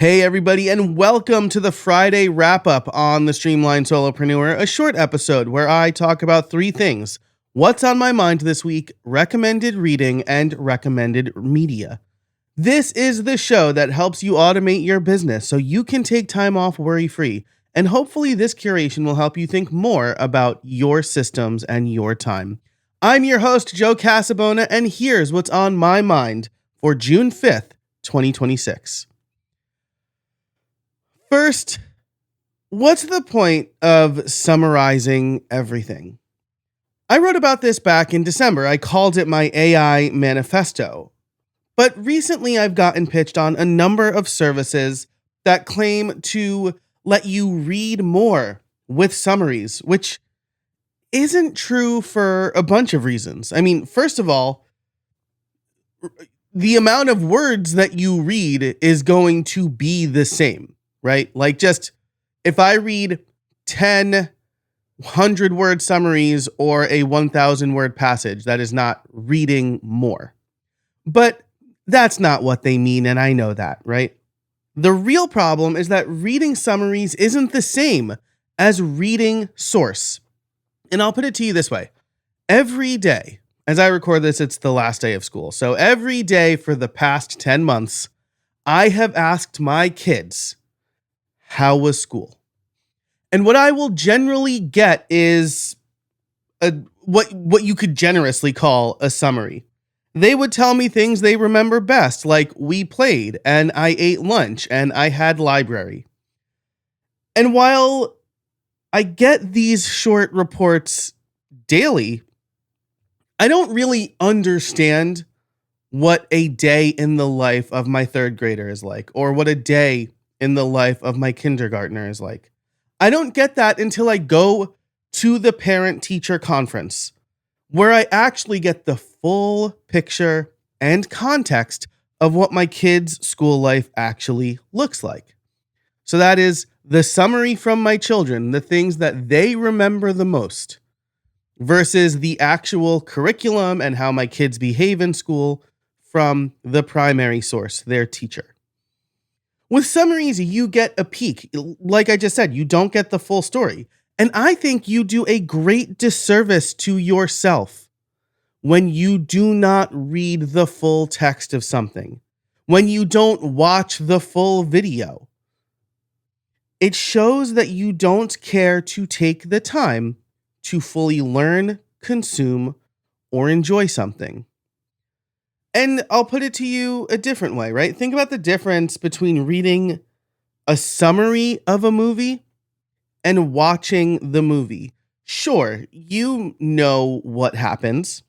Hey everybody, and welcome to the Friday wrap-up on the Streamlined Solopreneur, a short episode where I talk about three things: what's on my mind this week, recommended reading, and recommended media. This is the show that helps you automate your business so you can take time off worry-free, and hopefully this curation will help you think more about your systems and your time. I'm your host, Joe Casabona, and here's what's on my mind for June 5th, 2026. First, what's the point of summarizing everything? I wrote about this back in December. I called it my AI manifesto. But recently I've gotten pitched on a number of services that claim to let you read more with summaries, which isn't true for a bunch of reasons. I mean, first of all, the amount of words that you read is going to be the same. Right? Like, just if I read 10 100-word summaries or a 1,000-word passage, that is not reading more. But that's not what they mean, and I know that, right? The real problem is that reading summaries isn't the same as reading source. And I'll put it to you this way. Every day, as I record this, it's the last day of school. So every day for the past 10 months, I have asked my kids, how was school? And what I will generally get is what you could generously call a summary. They would tell me things they remember best, like we played and I ate lunch and I had library. And while I get these short reports daily, I don't really understand what a day in the life of my third grader is like, or what a day in the life of my kindergartner is like. I don't get that until I go to the parent-teacher conference, where I actually get the full picture and context of what my kids' school life actually looks like. So that is the summary from my children, the things that they remember the most, versus the actual curriculum and how my kids behave in school from the primary source, their teacher. With summaries, you get a peek. Like I just said, you don't get the full story. And I think you do a great disservice to yourself when you do not read the full text of something, when you don't watch the full video. It shows that you don't care to take the time to fully learn, consume, or enjoy something. And I'll put it to you a different way, right? Think about the difference between reading a summary of a movie and watching the movie. Sure, you know what happens,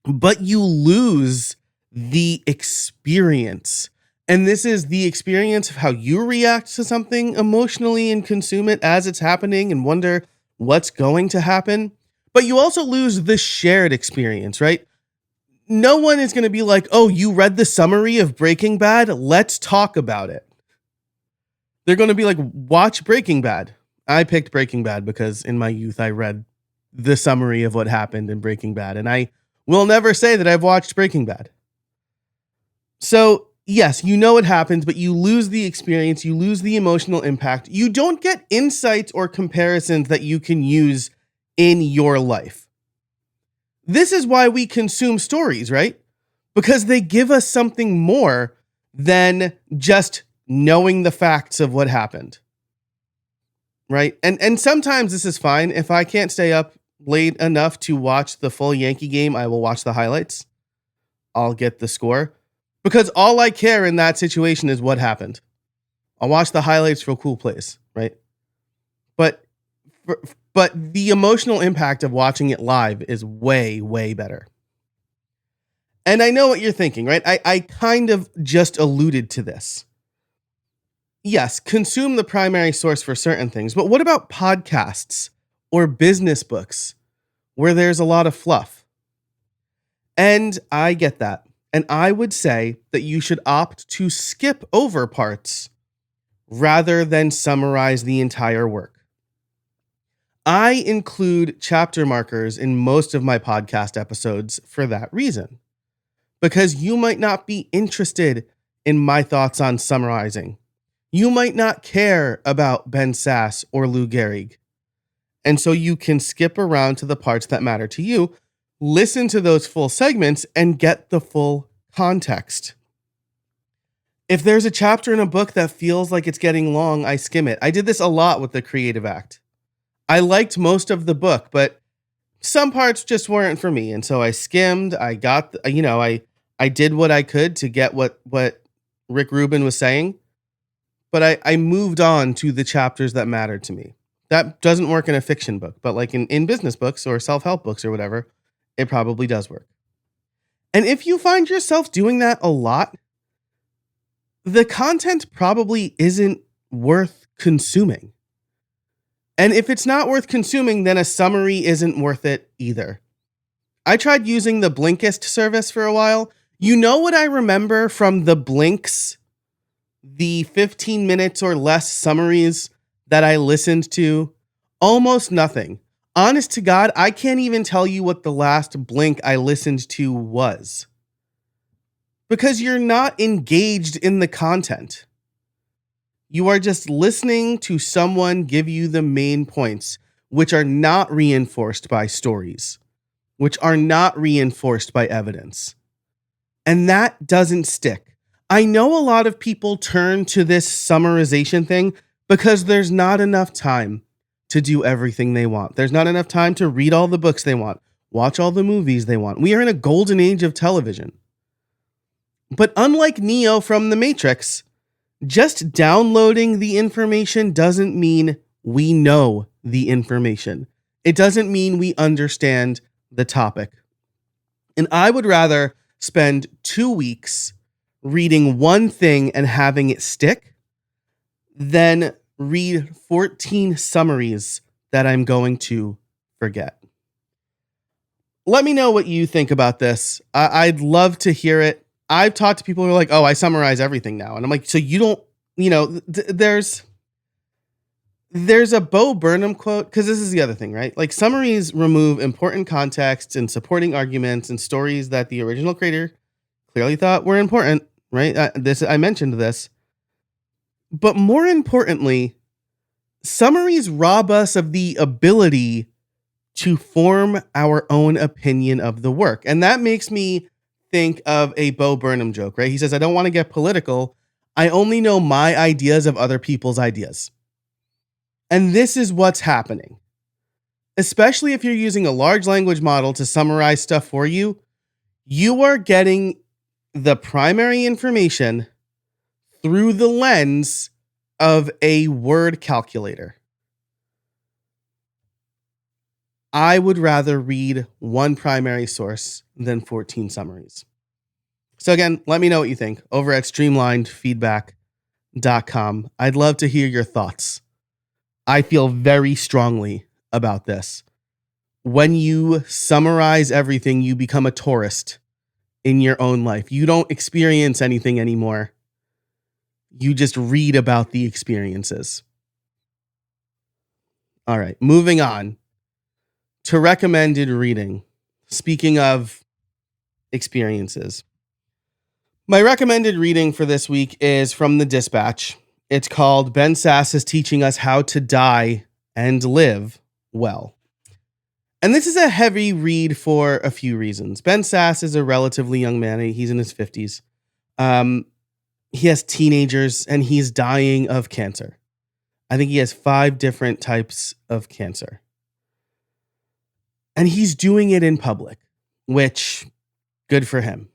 but you lose the experience. And this is the experience of how you react to something emotionally and consume it as it's happening and wonder what's going to happen. But you also lose the shared experience, right? No one is going to be like, oh, you read the summary of Breaking Bad? Let's talk about it. They're going to be like, watch Breaking Bad. I picked Breaking Bad because in my youth, I read the summary of what happened in Breaking Bad. And I will never say that I've watched Breaking Bad. So yes, you know what happens, but you lose the experience. You lose the emotional impact. You don't get insights or comparisons that you can use in your life. This is why we consume stories, right? Because they give us something more than just knowing the facts of what happened, right? And sometimes this is fine. If I can't stay up late enough to watch the full Yankee game, I will watch the highlights. I'll get the score. Because all I care in that situation is what happened. I'll watch the highlights for cool plays, right? But the emotional impact of watching it live is way, way better. And I know what you're thinking, right? I kind of just alluded to this. Yes, consume the primary source for certain things, but what about podcasts or business books where there's a lot of fluff? And I get that. And I would say that you should opt to skip over parts rather than summarize the entire work. I include chapter markers in most of my podcast episodes for that reason, because you might not be interested in my thoughts on summarizing. You might not care about Ben Sasse or Lou Gehrig. And so you can skip around to the parts that matter to you, listen to those full segments, and get the full context. If there's a chapter in a book that feels like it's getting long, I skim it. I did this a lot with The Creative Act. I liked most of the book, but some parts just weren't for me. And so I skimmed, I got, I did what I could to get what Rick Rubin was saying, but I moved on to the chapters that mattered to me. That doesn't work in a fiction book, but like in business books or self-help books or whatever, it probably does work. And if you find yourself doing that a lot, the content probably isn't worth consuming. And if it's not worth consuming, then a summary isn't worth it either. I tried using the Blinkist service for a while. You know what I remember from the Blinks, the 15 minutes or less summaries that I listened to? Almost nothing. Honest to God, I can't even tell you what the last Blink I listened to was. Because you're not engaged in the content. You are just listening to someone give you the main points, which are not reinforced by stories, which are not reinforced by evidence. And that doesn't stick. I know a lot of people turn to this summarization thing because there's not enough time to do everything they want. There's not enough time to read all the books they want, watch all the movies they want. We are in a golden age of television. But unlike Neo from The Matrix, just downloading the information doesn't mean we know the information. It doesn't mean we understand the topic. And I would rather spend 2 weeks reading one thing and having it stick than read 14 summaries that I'm going to forget. Let me know what you think about this. I'd love to hear it. I've talked to people who are like, oh, I summarize everything now. And I'm like, so you don't, there's a Bo Burnham quote, because this is the other thing, right? Like summaries remove important context and supporting arguments and stories that the original creator clearly thought were important, right? I mentioned this. But more importantly, summaries rob us of the ability to form our own opinion of the work. And that makes me think of a Bo Burnham joke, right? He says, I don't want to get political. I only know my ideas of other people's ideas. And this is what's happening. Especially if you're using a large language model to summarize stuff for you, you are getting the primary information through the lens of a word calculator. I would rather read one primary source than 14 summaries. So again, let me know what you think over at streamlinedfeedback.com. I'd love to hear your thoughts. I feel very strongly about this. When you summarize everything, you become a tourist in your own life. You don't experience anything anymore. You just read about the experiences. All right, moving on to recommended reading. Speaking of experiences, my recommended reading for this week is from The Dispatch. It's called Ben Sasse is Teaching Us How to Die and Live Well. And this is a heavy read for a few reasons. Ben Sasse is a relatively young man. He's in his 50s. He has teenagers and he's dying of cancer. I think he has 5 different types of cancer. And he's doing it in public, which good for him.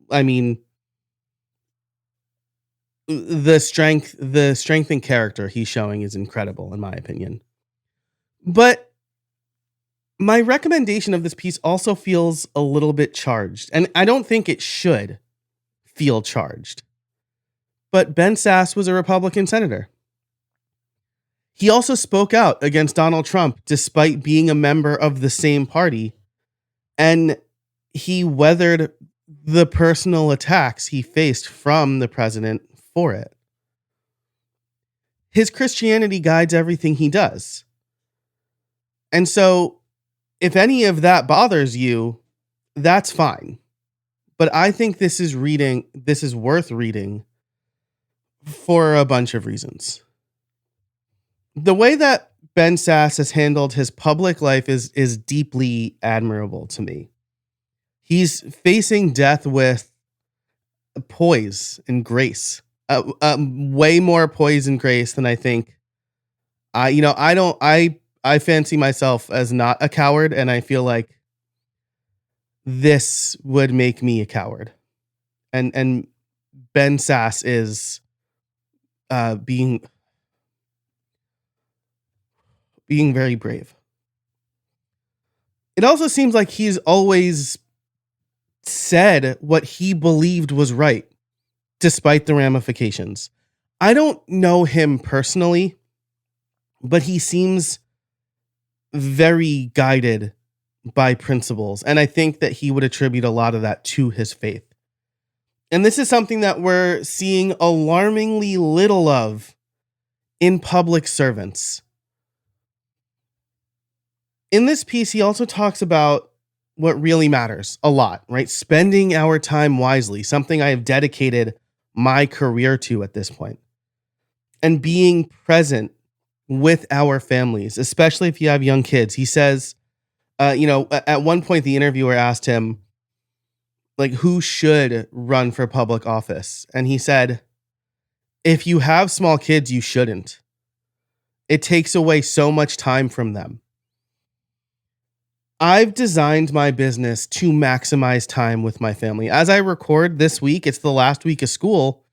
I mean, the strength and character he's showing is incredible, in my opinion. But my recommendation of this piece also feels a little bit charged, and I don't think it should feel charged. But Ben Sasse was a Republican senator. He also spoke out against Donald Trump despite being a member of the same party, and he weathered the personal attacks he faced from the president for it. His Christianity guides everything he does. And so, if any of that bothers you, that's fine. But I think this is worth reading for a bunch of reasons. The way that Ben Sasse has handled his public life is deeply admirable to me. He's facing death with poise and grace, way more poise and grace than I think. I fancy myself as not a coward, and I feel like this would make me a coward. And Ben Sasse is being very brave. It also seems like he's always said what he believed was right, despite the ramifications. I don't know him personally, but he seems very guided by principles. And I think that he would attribute a lot of that to his faith. And this is something that we're seeing alarmingly little of in public servants. In this piece, he also talks about what really matters a lot, right? Spending our time wisely, something I have dedicated my career to at this point, and being present with our families, especially if you have young kids. He says, at one point, the interviewer asked him, like, who should run for public office? And he said, if you have small kids, you shouldn't. It takes away so much time from them. I've designed my business to maximize time with my family. As I record this week, it's the last week of school,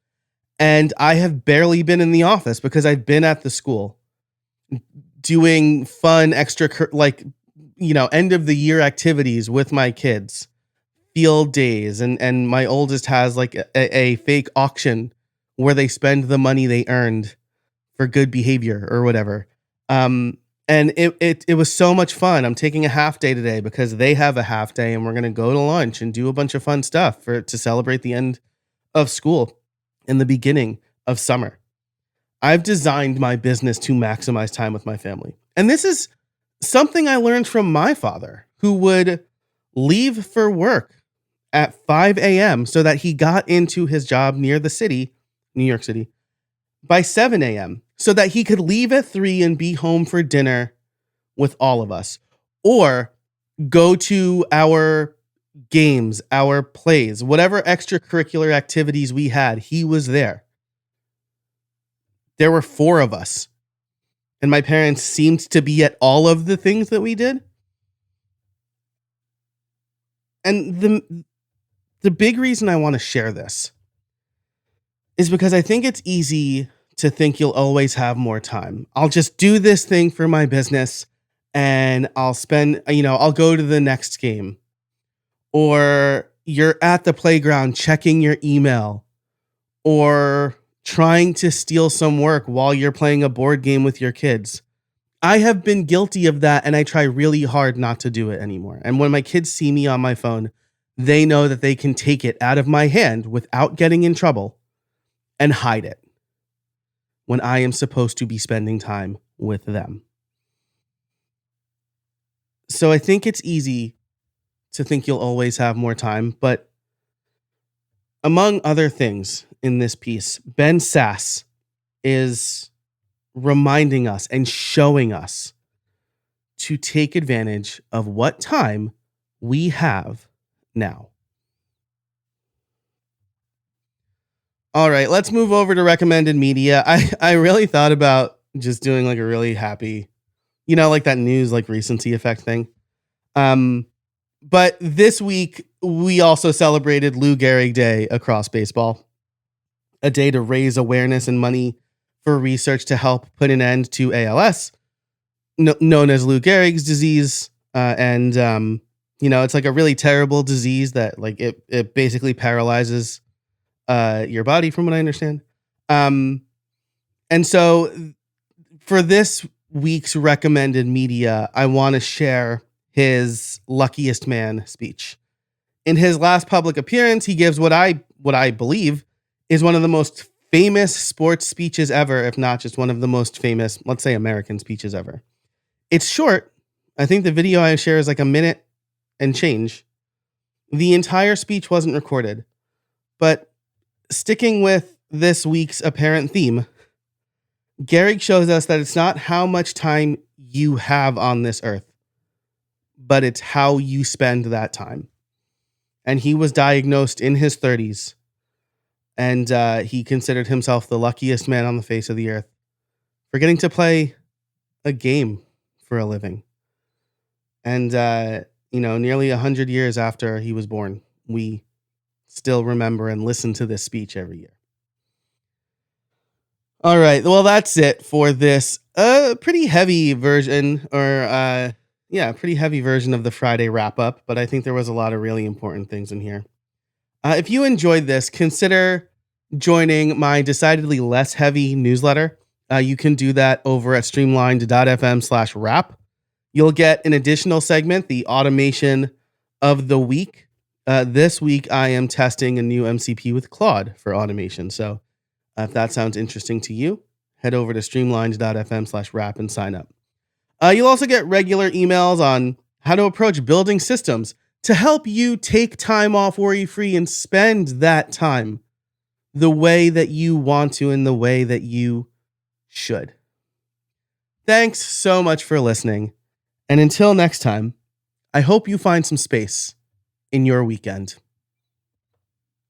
and I have barely been in the office because I've been at the school doing fun extra, end of the year activities with my kids, field days, and my oldest has like a fake auction where they spend the money they earned for good behavior or whatever. And it was so much fun. I'm taking a half day today because they have a half day, and we're going to go to lunch and do a bunch of fun stuff to celebrate the end of school and the beginning of summer. I've designed my business to maximize time with my family. And this is something I learned from my father, who would leave for work at 5 a.m. so that he got into his job near the city, New York City, by 7 a.m. so that he could leave at 3 and be home for dinner with all of us, or go to our games, our plays, whatever extracurricular activities we had. He was there. There were 4 of us, and my parents seemed to be at all of the things that we did. And the big reason I want to share this is because I think it's easy to think you'll always have more time. I'll just do this thing for my business, and I'll go to the next game. Or you're at the playground checking your email, or trying to steal some work while you're playing a board game with your kids. I have been guilty of that, and I try really hard not to do it anymore. And when my kids see me on my phone, they know that they can take it out of my hand without getting in trouble and hide it when I am supposed to be spending time with them. So I think it's easy to think you'll always have more time, but among other things in this piece, Ben Sasse is reminding us and showing us to take advantage of what time we have now. All right, let's move over to recommended media. I really thought about just doing like a really happy, like that news, like recency effect thing. But this week we also celebrated Lou Gehrig Day across baseball, a day to raise awareness and money for research to help put an end to ALS, known as Lou Gehrig's disease. It's like a really terrible disease that like it basically paralyzes your body, from what I understand. And so for this week's recommended media, I want to share his Luckiest Man speech. In his last public appearance, he gives what I believe is one of the most famous sports speeches ever, if not just one of the most famous, let's say, American speeches ever. It's short. I think the video I share is like a minute and change. The entire speech wasn't recorded, but sticking with this week's apparent theme, Gehrig shows us that it's not how much time you have on this earth, but it's how you spend that time. And he was diagnosed in his 30s, and he considered himself the luckiest man on the face of the earth for getting to play a game for a living. And, nearly 100 years after he was born, we still remember and listen to this speech every year. All right. Well, that's it for this pretty heavy version of the Friday wrap up. But I think there was a lot of really important things in here. If you enjoyed this, consider joining my decidedly less heavy newsletter. You can do that over at streamlined.fm/wrap. You'll get an additional segment, the automation of the week. This week, I am testing a new MCP with Claude for automation. So if that sounds interesting to you, head over to streamlined.fm/wrap and sign up. You'll also get regular emails on how to approach building systems to help you take time off worry-free and spend that time the way that you want to and the way that you should. Thanks so much for listening. And until next time, I hope you find some space in your weekend.